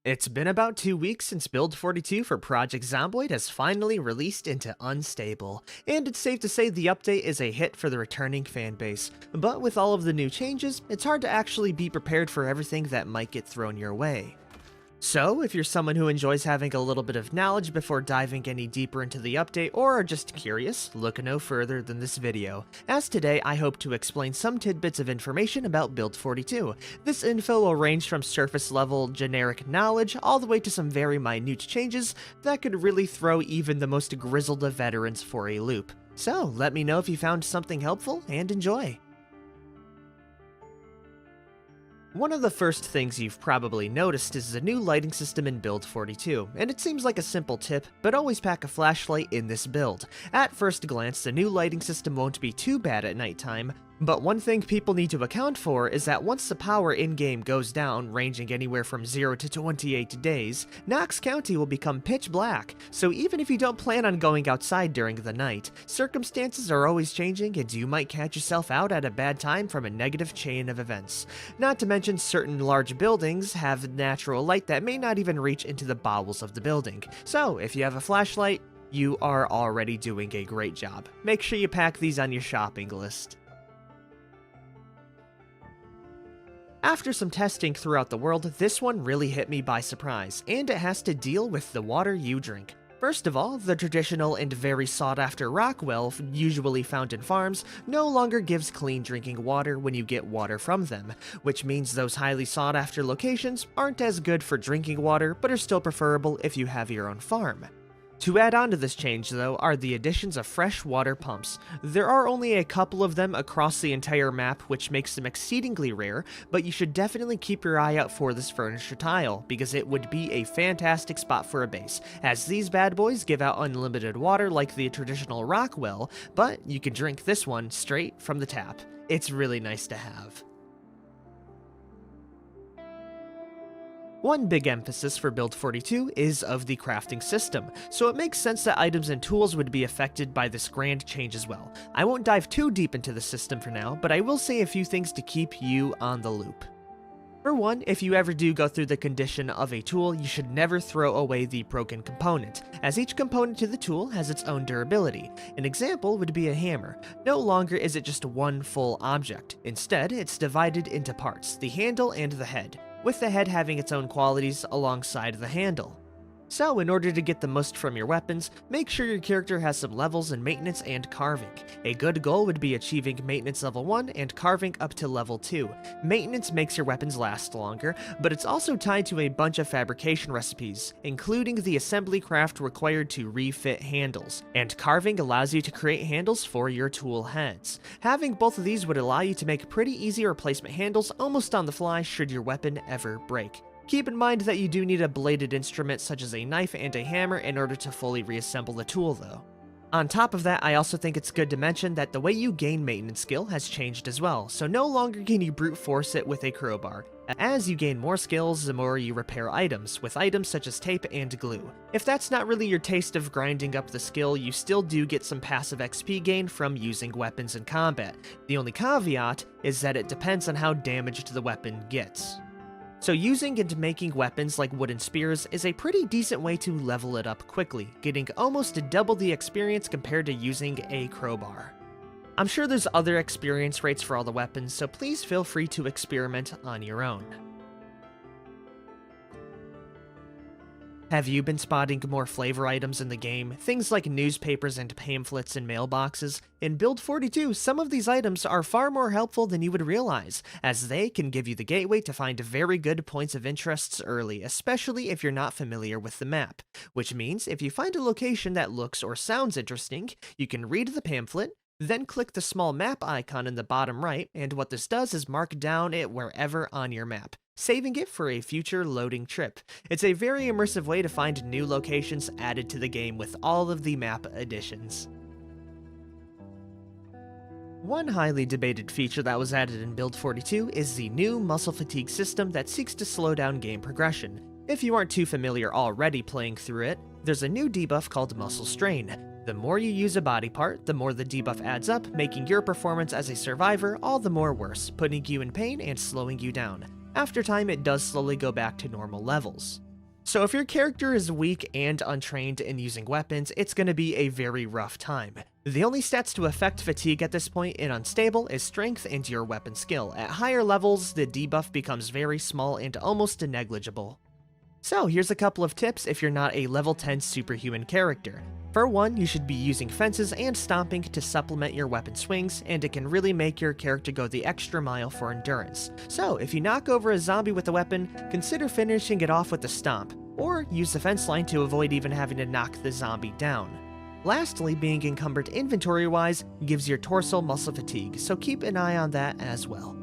It's been about 2 weeks since Build 42 for Project Zomboid has finally released into Unstable, and it's safe to say the update is a hit for the returning fanbase. But with all of the new changes, it's hard to actually be prepared for everything that might get thrown your way. So, if you're someone who enjoys having a little bit of knowledge before diving any deeper into the update or are just curious, look no further than this video, as today I hope to explain some tidbits of information about Build 42. This info will range from surface level generic knowledge all the way to some very minute changes that could really throw even the most grizzled of veterans for a loop. So, let me know if you found something helpful and enjoy. One of the first things you've probably noticed is the new lighting system in Build 42, and it seems like a simple tip, but always pack a flashlight in this build. At first glance, the new lighting system won't be too bad at nighttime, but one thing people need to account for is that once the power in-game goes down, ranging anywhere from 0 to 28 days, Knox County will become pitch black, so even if you don't plan on going outside during the night, circumstances are always changing and you might catch yourself out at a bad time from a negative chain of events. Not to mention certain large buildings have natural light that may not even reach into the bowels of the building, so if you have a flashlight, you are already doing a great job. Make sure you pack these on your shopping list. After some testing throughout the world, this one really hit me by surprise, and it has to deal with the water you drink. First of all, the traditional and very sought-after rock well, usually found in farms, no longer gives clean drinking water when you get water from them, which means those highly sought-after locations aren't as good for drinking water, but are still preferable if you have your own farm. To add on to this change, though, are the additions of fresh water pumps. There are only a couple of them across the entire map, which makes them exceedingly rare, but you should definitely keep your eye out for this furniture tile, because it would be a fantastic spot for a base, as these bad boys give out unlimited water like the traditional rock well, but you can drink this one straight from the tap. It's really nice to have. One big emphasis for Build 42 is of the crafting system, so it makes sense that items and tools would be affected by this grand change as well. I won't dive too deep into the system for now, but I will say a few things to keep you on the loop. For one, if you ever do go through the condition of a tool, you should never throw away the broken component, as each component to the tool has its own durability. An example would be a hammer. No longer is it just one full object. Instead, it's divided into parts, the handle and the head, with the head having its own qualities alongside the handle. So, in order to get the most from your weapons, make sure your character has some levels in maintenance and carving. A good goal would be achieving maintenance level 1 and carving up to level 2. Maintenance makes your weapons last longer, but it's also tied to a bunch of fabrication recipes, including the assembly craft required to refit handles, and carving allows you to create handles for your tool heads. Having both of these would allow you to make pretty easy replacement handles almost on the fly should your weapon ever break. Keep in mind that you do need a bladed instrument such as a knife and a hammer in order to fully reassemble the tool though. On top of that, I also think it's good to mention that the way you gain maintenance skill has changed as well, so no longer can you brute force it with a crowbar. As you gain more skills, the more you repair items, with items such as tape and glue. If that's not really your taste of grinding up the skill, you still do get some passive XP gain from using weapons in combat. The only caveat is that it depends on how damaged the weapon gets. So using and making weapons like wooden spears is a pretty decent way to level it up quickly, getting almost double the experience compared to using a crowbar. I'm sure there's other experience rates for all the weapons, so please feel free to experiment on your own. Have you been spotting more flavor items in the game? Things like newspapers and pamphlets in mailboxes? In Build 42, some of these items are far more helpful than you would realize, as they can give you the gateway to find very good points of interests early, especially if you're not familiar with the map. Which means, if you find a location that looks or sounds interesting, you can read the pamphlet, then click the small map icon in the bottom right, and what this does is mark down it wherever on your map, saving it for a future loading trip. It's a very immersive way to find new locations added to the game with all of the map additions. One highly debated feature that was added in Build 42 is the new muscle fatigue system that seeks to slow down game progression. If you aren't too familiar already playing through it, there's a new debuff called muscle strain. The more you use a body part, the more the debuff adds up, making your performance as a survivor all the more worse, putting you in pain and slowing you down. After time, it does slowly go back to normal levels. So if your character is weak and untrained in using weapons, it's going to be a very rough time. The only stats to affect fatigue at this point in Unstable is strength and your weapon skill. At higher levels, the debuff becomes very small and almost negligible. So here's a couple of tips if you're not a level 10 superhuman character. For one, you should be using fences and stomping to supplement your weapon swings, and it can really make your character go the extra mile for endurance. So if you knock over a zombie with a weapon, consider finishing it off with a stomp, or use the fence line to avoid even having to knock the zombie down. Lastly, being encumbered inventory-wise gives your torso muscle fatigue, so keep an eye on that as well.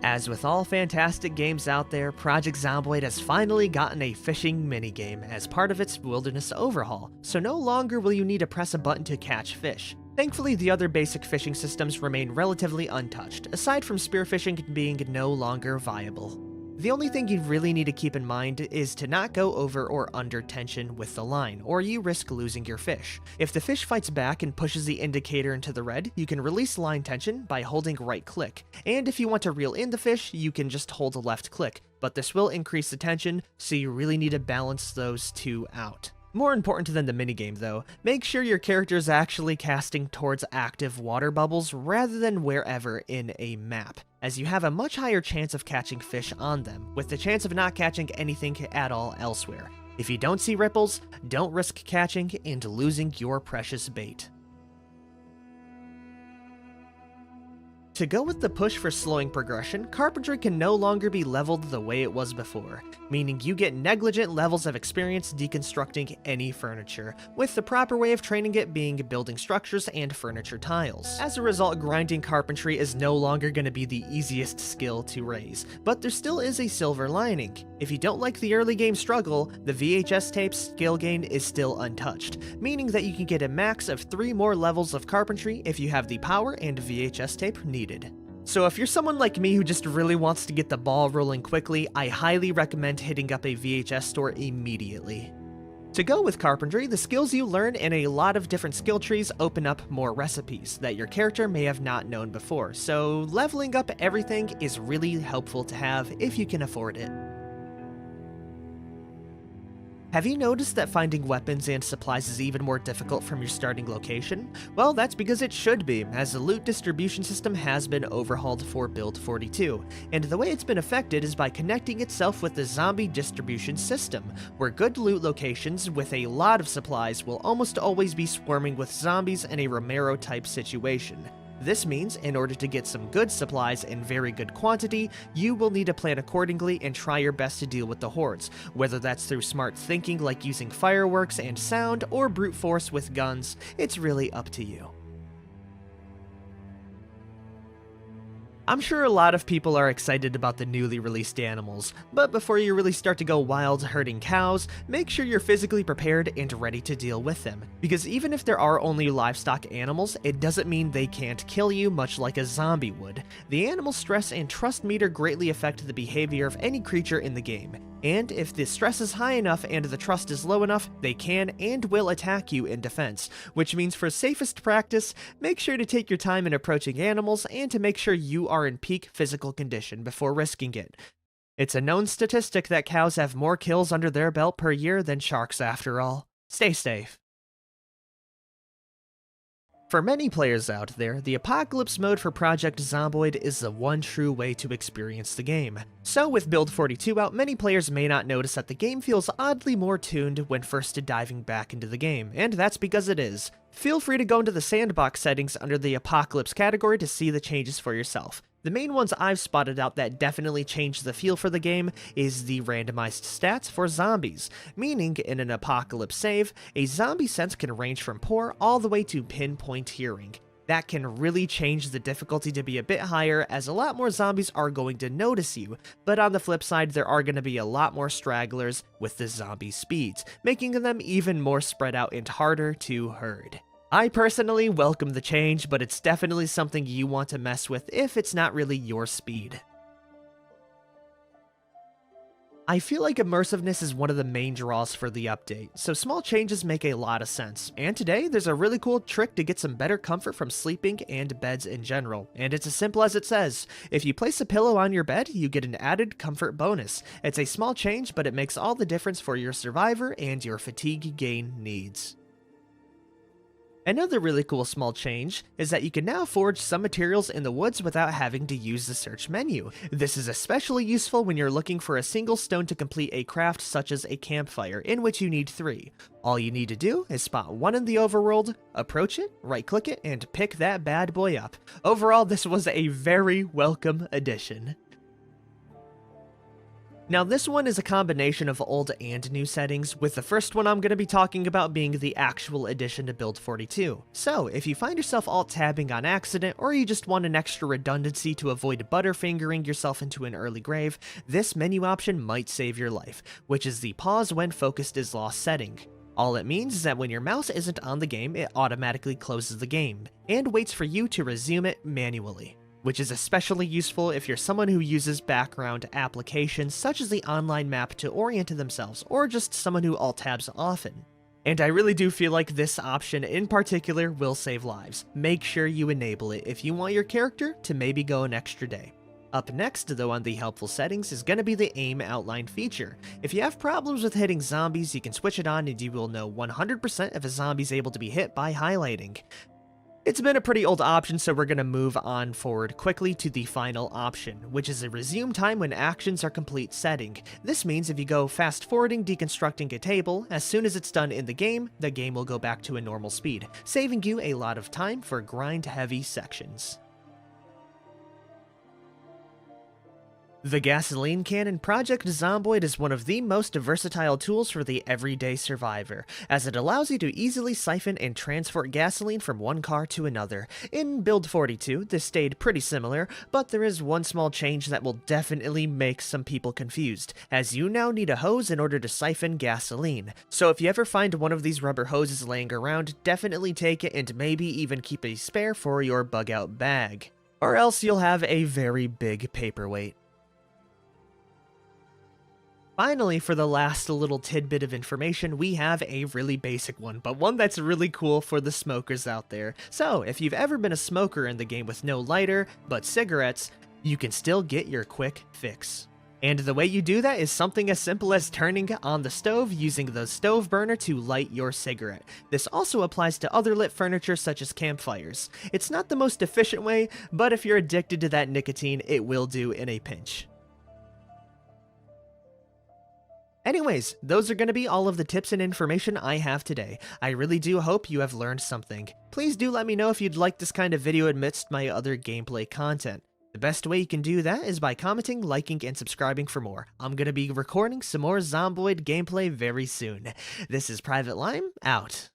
As with all fantastic games out there, Project Zomboid has finally gotten a fishing minigame as part of its wilderness overhaul, so no longer will you need to press a button to catch fish. Thankfully, the other basic fishing systems remain relatively untouched, aside from spearfishing being no longer viable. The only thing you really need to keep in mind is to not go over or under tension with the line, or you risk losing your fish. If the fish fights back and pushes the indicator into the red, you can release line tension by holding right click, and if you want to reel in the fish, you can just hold left click, but this will increase the tension, so you really need to balance those two out. More important than the minigame though, make sure your character is actually casting towards active water bubbles rather than wherever in a map, as you have a much higher chance of catching fish on them, with the chance of not catching anything at all elsewhere. If you don't see ripples, don't risk catching and losing your precious bait. To go with the push for slowing progression, Carpentry can no longer be leveled the way it was before, meaning you get negligent levels of experience deconstructing any furniture, with the proper way of training it being building structures and furniture tiles. As a result, grinding Carpentry is no longer going to be the easiest skill to raise, but there still is a silver lining. If you don't like the early game struggle, the VHS tape's skill gain is still untouched, meaning that you can get a max of 3 more levels of Carpentry if you have the power and VHS tape needed. So if you're someone like me who just really wants to get the ball rolling quickly, I highly recommend hitting up a VHS store immediately. To go with Carpentry, the skills you learn in a lot of different skill trees open up more recipes that your character may have not known before, so leveling up everything is really helpful to have if you can afford it. Have you noticed that finding weapons and supplies is even more difficult from your starting location? Well, that's because it should be, as the loot distribution system has been overhauled for Build 42, and the way it's been affected is by connecting itself with the Zombie distribution system, where good loot locations with a lot of supplies will almost always be swarming with zombies in a Romero-type situation. This means, in order to get some good supplies in very good quantity, you will need to plan accordingly and try your best to deal with the hordes, whether that's through smart thinking like using fireworks and sound, or brute force with guns. It's really up to you. I'm sure a lot of people are excited about the newly released animals, but before you really start to go wild herding cows, make sure you're physically prepared and ready to deal with them. Because even if there are only livestock animals, it doesn't mean they can't kill you much like a zombie would. The animal stress and trust meter greatly affect the behavior of any creature in the game, and if the stress is high enough and the trust is low enough, they can and will attack you in defense, which means for safest practice, make sure to take your time in approaching animals and to make sure you are in peak physical condition before risking it. It's a known statistic that cows have more kills under their belt per year than sharks after all. Stay safe. For many players out there, the Apocalypse mode for Project Zomboid is the one true way to experience the game. So with Build 42 out, many players may not notice that the game feels oddly more tuned when first diving back into the game, and that's because it is. Feel free to go into the sandbox settings under the Apocalypse category to see the changes for yourself. The main ones I've spotted out that definitely change the feel for the game is the randomized stats for zombies, meaning in an Apocalypse save, a zombie sense can range from poor all the way to pinpoint hearing. That can really change the difficulty to be a bit higher, as a lot more zombies are going to notice you, but on the flip side there are going to be a lot more stragglers with the zombie speeds, making them even more spread out and harder to herd. I personally welcome the change, but it's definitely something you want to mess with if it's not really your speed. I feel like immersiveness is one of the main draws for the update, so small changes make a lot of sense. And today, there's a really cool trick to get some better comfort from sleeping and beds in general, and it's as simple as it says. If you place a pillow on your bed, you get an added comfort bonus. It's a small change, but it makes all the difference for your survivor and your fatigue gain needs. Another really cool small change is that you can now forge some materials in the woods without having to use the search menu. This is especially useful when you're looking for a single stone to complete a craft such as a campfire, in which you need 3. All you need to do is spot one in the overworld, approach it, right-click it, and pick that bad boy up. Overall, this was a very welcome addition. Now this one is a combination of old and new settings, with the first one I'm going to be talking about being the actual addition to Build 42. So, if you find yourself alt-tabbing on accident, or you just want an extra redundancy to avoid butterfingering yourself into an early grave, this menu option might save your life, which is the pause when focused is lost setting. All it means is that when your mouse isn't on the game, it automatically closes the game, and waits for you to resume it manually, which is especially useful if you're someone who uses background applications such as the online map to orient themselves, or just someone who alt-tabs often. And I really do feel like this option in particular will save lives. Make sure you enable it if you want your character to maybe go an extra day. Up next, though, on the helpful settings is going to be the aim outline feature. If you have problems with hitting zombies, you can switch it on and you will know 100% if a zombie is able to be hit by highlighting. It's been a pretty old option, so we're going to move on forward quickly to the final option, which is a resume time when actions are complete setting. This means if you go fast forwarding deconstructing a table, as soon as it's done in the game will go back to a normal speed, saving you a lot of time for grind-heavy sections. The gasoline can in Project Zomboid is one of the most versatile tools for the everyday survivor, as it allows you to easily siphon and transport gasoline from one car to another. In Build 42, this stayed pretty similar, but there is one small change that will definitely make some people confused, as you now need a hose in order to siphon gasoline. So if you ever find one of these rubber hoses laying around, definitely take it and maybe even keep a spare for your bug-out bag, or else you'll have a very big paperweight. Finally, for the last little tidbit of information, we have a really basic one, but one that's really cool for the smokers out there. So, if you've ever been a smoker in the game with no lighter, but cigarettes, you can still get your quick fix. And the way you do that is something as simple as turning on the stove using the stove burner to light your cigarette. This also applies to other lit furniture such as campfires. It's not the most efficient way, but if you're addicted to that nicotine, it will do in a pinch. Anyways, those are going to be all of the tips and information I have today. I really do hope you have learned something. Please do let me know if you'd like this kind of video amidst my other gameplay content. The best way you can do that is by commenting, liking, and subscribing for more. I'm going to be recording some more Zomboid gameplay very soon. This is Private Lime, out.